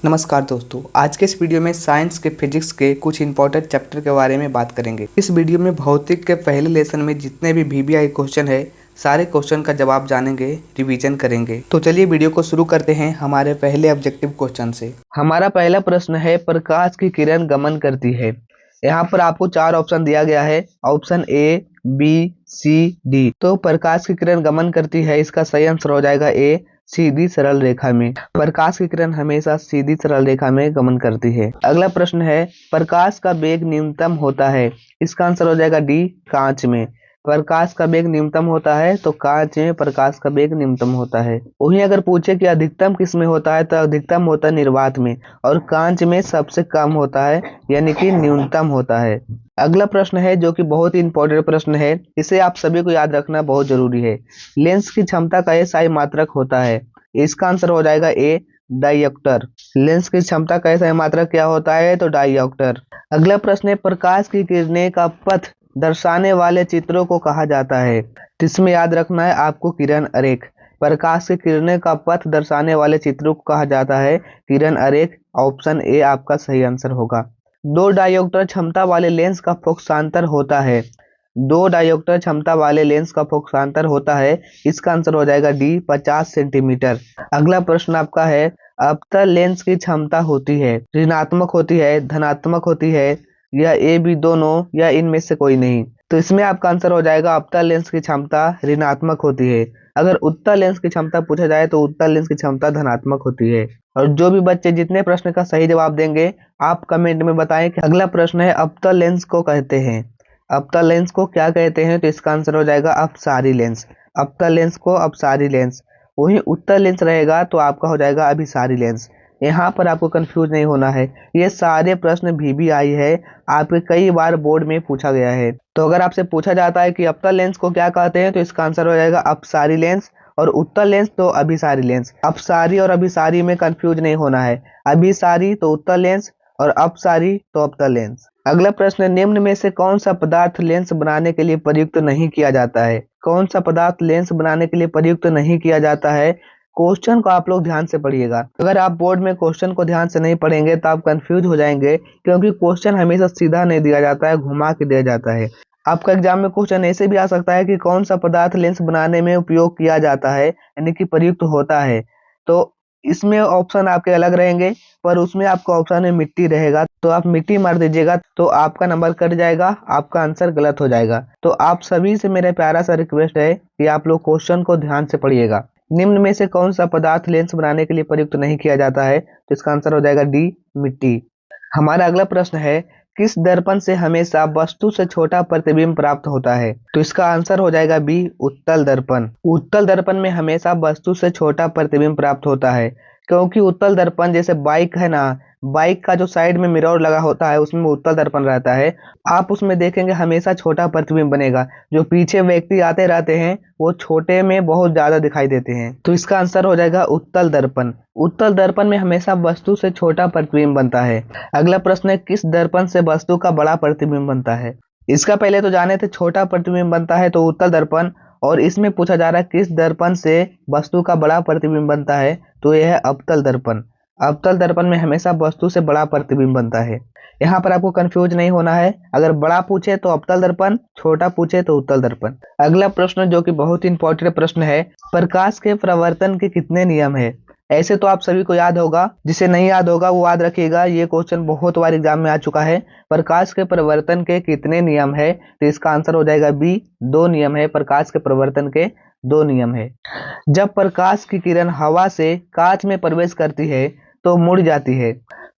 नमस्कार दोस्तों, आज के इस वीडियो में साइंस के फिजिक्स के कुछ इंपॉर्टेंट चैप्टर के बारे में बात करेंगे। इस वीडियो में भौतिक के पहले लेसन में जितने भी वीवीआई क्वेश्चन है सारे क्वेश्चन का जवाब जानेंगे, रिवीजन करेंगे। तो चलिए वीडियो को शुरू करते हैं हमारे पहले ऑब्जेक्टिव क्वेश्चन से। हमारा पहला प्रश्न है, प्रकाश की किरण गमन करती है। यहाँ पर आपको 4 ऑप्शन दिया गया है, option A, B, C, D. तो प्रकाश की किरण गमन करती है, इसका सही आंसर हो जाएगा ए, सीधी सरल रेखा में। प्रकाश की किरण हमेशा सीधी सरल रेखा में गमन करती है। अगला प्रश्न है, प्रकाश का वेग न्यूनतम होता है, इसका आंसर हो जाएगा डी, कांच में। प्रकाश का वेग न्यूनतम होता है तो कांच में प्रकाश का वेग न्यूनतम होता है। वहीं अगर पूछे कि अधिकतम किस में होता है तो अधिकतम होता है निर्वात में, और कांच में सबसे कम होता है यानी कि न्यूनतम होता है। अगला प्रश्न है जो कि बहुत ही इंपॉर्टेंट प्रश्न है, इसे आप सभी को याद रखना बहुत जरूरी है। लेंस की क्षमता का SI मात्रक होता है, इसका आंसर हो जाएगा ए, डायोप्टर। लेंस की क्षमता का SI मात्रक क्या होता है तो डायोप्टर। अगला प्रश्न है, प्रकाश की किरणें का पथ दर्शाने वाले चित्रों को कहा जाता है, तो इसमें याद रखना है आपको किरण आरेख। प्रकाश की किरणें का पथ दर्शाने वाले चित्रों को कहा जाता है किरण आरेख। ऑप्शन ए आपका सही आंसर होगा। 2 डायोप्टर क्षमता वाले लेंस का फोकसांतर होता है। 2 डायोप्टर क्षमता वाले लेंस का फोकसांतर होता है, इसका आंसर हो जाएगा डी, 50 सेंटीमीटर। अगला प्रश्न आपका है, अवतल लेंस की क्षमता होती है, ऋणात्मक होती है, धनात्मक होती है, या ए बी दोनों, या इनमें से कोई नहीं। तो इसमें आपका आंसर हो जाएगा अवतल लेंस की क्षमता ऋणात्मक होती है। अगर उत्तल लेंस की क्षमता पूछा जाए तो उत्तल लेंस की क्षमता धनात्मक होती है। और जो भी बच्चे जितने प्रश्न का सही जवाब देंगे आप कमेंट में बताएं कि अगला प्रश्न है, अवतल लेंस को कहते हैं। अवतल लेंस को क्या कहते हैं तो इसका आंसर हो जाएगा अपसारी लेंस। अवतल लेंस को अपसारी लेंस। वहीं उत्तल लेंस रहेगा तो आपका हो जाएगा अभिसारी लेंस। यहाँ पर आपको कंफ्यूज नहीं होना है, ये सारे प्रश्न वीवीआई है, आपके कई बार बोर्ड में पूछा गया है। तो अगर आपसे पूछा जाता है कि अवतल लेंस को क्या कहते हैं तो इसका आंसर हो जाएगा अपसारी लेंस, और उत्तल लेंस तो अभिसारी लेंस। अपसारी और अभिसारी में कंफ्यूज नहीं होना है, अभिसारी तो उत्तल लेंस और अपसारी तो अवतल लेंस। अगला प्रश्न, निम्न में से कौन सा पदार्थ लेंस बनाने के लिए प्रयुक्त नहीं किया जाता है। कौन सा पदार्थ लेंस बनाने के लिए प्रयुक्त नहीं किया जाता है। क्वेश्चन को आप लोग ध्यान से पढ़िएगा, अगर आप बोर्ड में क्वेश्चन को ध्यान से नहीं पढ़ेंगे तो आप कंफ्यूज हो जाएंगे, क्योंकि क्वेश्चन हमेशा सीधा नहीं दिया जाता है, घुमा के दिया जाता है। आपका एग्जाम में क्वेश्चन ऐसे भी आ सकता है कि कौन सा पदार्थ लेंस बनाने में उपयोग किया जाता है, यानी कि प्रयुक्त होता है। तो इसमें ऑप्शन आपके अलग रहेंगे, पर उसमें आपका ऑप्शन में मिट्टी रहेगा, तो आप मिट्टी मार दीजिएगा तो आपका नंबर कट जाएगा, आपका आंसर गलत हो जाएगा। तो आप सभी से मेरा प्यारा सा रिक्वेस्ट है कि आप लोग क्वेश्चन को ध्यान से पढ़िएगा। निम्न में से कौन सा पदार्थ लेंस बनाने के लिए प्रयुक्त नहीं किया जाता है तो इसका आंसर हो जाएगा डी, मिट्टी। हमारा अगला प्रश्न है, किस दर्पण से हमेशा वस्तु से छोटा प्रतिबिंब प्राप्त होता है तो इसका आंसर हो जाएगा बी, उत्तल दर्पण। उत्तल दर्पण में हमेशा वस्तु से छोटा प्रतिबिंब प्राप्त होता है, क्योंकि उत्तल दर्पण जैसे बाइक है ना, बाइक का जो साइड में मिरर लगा होता है उसमें उत्तल दर्पण रहता है, आप उसमें देखेंगे हमेशा छोटा प्रतिबिंब बनेगा, जो पीछे व्यक्ति आते रहते हैं वो छोटे में बहुत ज्यादा दिखाई देते हैं। तो इसका आंसर हो जाएगा उत्तल दर्पण। उत्तल दर्पण में हमेशा वस्तु से छोटा प्रतिबिंब बनता है। अगला प्रश्न है, किस दर्पण से वस्तु का बड़ा प्रतिबिंब बनता है। इसका पहले तो जाने थे, छोटा प्रतिबिंब बनता है तो उत्तल दर्पण, और इसमें पूछा जा रहा है किस दर्पण से वस्तु का बड़ा प्रतिबिंब बनता है तो यह है अवतल दर्पण। अवतल दर्पण में हमेशा वस्तु से बड़ा प्रतिबिंब बनता है। यहाँ पर आपको कंफ्यूज नहीं होना है, अगर बड़ा पूछे तो अवतल दर्पण, छोटा पूछे तो उत्तल दर्पण। अगला प्रश्न जो कि बहुत इंपॉर्टेंट प्रश्न है, प्रकाश के प्रवर्तन के कितने नियम है। ऐसे तो आप सभी को याद होगा, जिसे नहीं याद होगा वो याद रखिएगा, ये क्वेश्चन बहुत बार एग्जाम में आ चुका है। प्रकाश के प्रवर्तन के कितने नियम है तो इसका आंसर हो जाएगा बी, 2 नियम है। प्रकाश के प्रवर्तन के 2 नियम है। जब प्रकाश की किरण हवा से कांच में प्रवेश करती है तो मुड़ जाती है,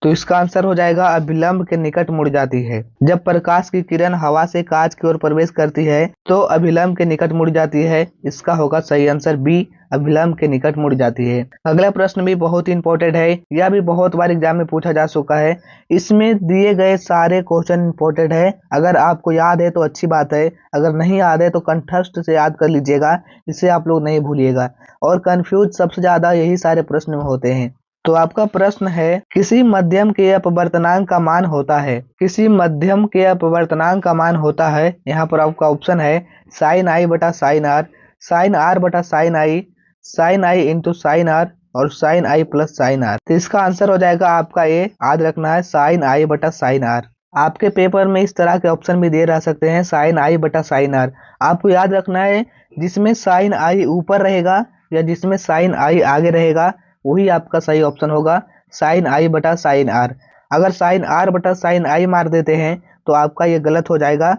तो इसका आंसर हो जाएगा अभिलंब के निकट मुड़ जाती है। जब प्रकाश की किरण हवा से कांच की ओर प्रवेश करती है तो अभिलंब के निकट मुड़ जाती है, इसका होगा सही आंसर बी, अभिलंब के निकट मुड़ जाती है। अगला प्रश्न भी बहुत इंपॉर्टेंट है, यह भी बहुत बार एग्जाम में पूछा जा चुका है। इसमें दिए गए सारे क्वेश्चन इंपॉर्टेंट है, अगर आपको याद है तो अच्छी बात है, अगर नहीं याद है तो कंठस्थ से याद कर लीजिएगा, इसे आप लोग नहीं भूलिएगा। और कंफ्यूज सबसे ज्यादा यही सारे प्रश्न में होते हैं। तो आपका प्रश्न है, किसी मध्यम के अपवर्तनांक का मान होता है। किसी मध्यम के अपवर्तनांक का मान होता है, यहाँ पर आपका ऑप्शन है साइन आई बटा साइन आर, साइन आर बटा sine i, sine i into sine r, और sine i plus sine r. तो इसका आंसर हो जाएगा आपका ए, याद रखना है, साइन आई बटा साइन आर। आपके पेपर में इस तरह के ऑप्शन भी दे रह सकते हैं, साइन आई बटा साइन आर। आपको याद रखना है जिसमें साइन आई ऊपर रहेगा या जिसमें साइन आई आगे रहेगा वही आपका सही ऑप्शन होगा, साइन आई बटा साइन आर। अगर साइन आर बटा साइन आई मार देते हैं तो आपका ये गलत हो जाएगा,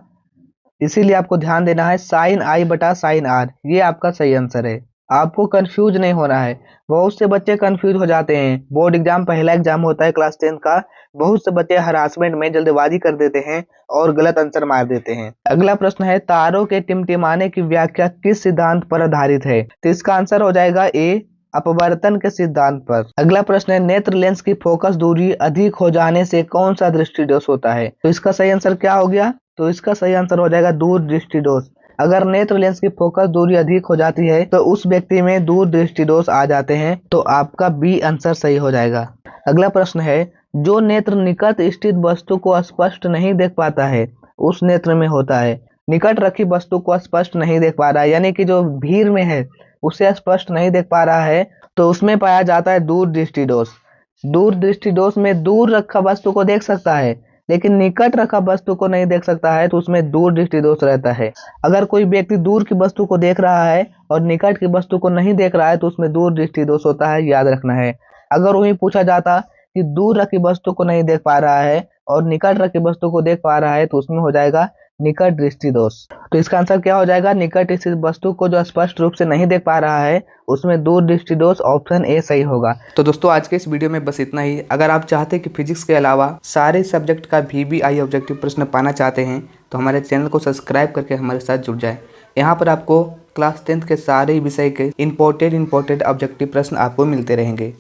इसीलिए आपको ध्यान देना है साइन आई बटा साइन आर, ये आपका सही आंसर है। आपको कंफ्यूज नहीं होना है। बहुत से बच्चे कंफ्यूज हो जाते हैं, बोर्ड एग्जाम पहला एग्जाम होता है क्लास 10 का, बहुत से बच्चे हरासमेंट में जल्दबाजी कर देते हैं और गलत आंसर मार देते हैं। अगला प्रश्न है, तारों के टिमटिमाने की व्याख्या किस सिद्धांत पर आधारित है? तो इसका आंसर हो जाएगा ए, अपवर्तन के सिद्धांत पर। अगला प्रश्न है, नेत्र लेंस की फोकस दूरी अधिक हो जाने से कौन सा दृष्टि दोष होता है? तो इसका सही आंसर क्या हो गया? तो इसका सही आंसर हो जाएगा दूर दृष्टि दोष। अगर नेत्र लेंस की फोकस दूरी अधिक हो जाती है तो उस व्यक्ति में दूर दृष्टि दोष आ जाते हैं, तो आपका बी आंसर सही हो जाएगा। अगला प्रश्न है, जो नेत्र निकट स्थित वस्तु को स्पष्ट नहीं देख पाता है उस नेत्र में होता है। निकट रखी वस्तु को स्पष्ट नहीं देख पा रहा है, यानी कि जो भीड़ में है उसे स्पष्ट नहीं देख पा रहा है, तो उसमें पाया जाता है दूर दृष्टि दोष। दूर दृष्टि दोष में दूर रखा वस्तु को देख सकता है लेकिन निकट रखा वस्तु को नहीं देख सकता है, तो उसमें दूर दृष्टि दोष रहता है। अगर कोई व्यक्ति दूर की वस्तु को देख रहा है और निकट की वस्तु को नहीं देख रहा है तो उसमें दूर दृष्टि दोष होता है, याद रखना है। अगर वही पूछा जाता कि दूर रखी वस्तु को नहीं देख पा रहा है और निकट रखी वस्तु को देख पा रहा है तो उसमें हो जाएगा निकट दृष्टि दोष। तो इसका आंसर क्या हो जाएगा? निकट स्थित वस्तु को जो स्पष्ट रूप से नहीं देख पा रहा है उसमें दूर दृष्टि दोष, ऑप्शन ए सही होगा। तो दोस्तों आज के इस वीडियो में बस इतना ही। अगर आप चाहते हैं कि फिजिक्स के अलावा सारे सब्जेक्ट का VBI ऑब्जेक्टिव प्रश्न पाना चाहते हैं तो हमारे चैनल को सब्सक्राइब करके हमारे साथ जुड़ जाए। यहाँ पर आपको क्लास 10th के सारे विषय के इंपॉर्टेंट ऑब्जेक्टिव प्रश्न आपको मिलते रहेंगे।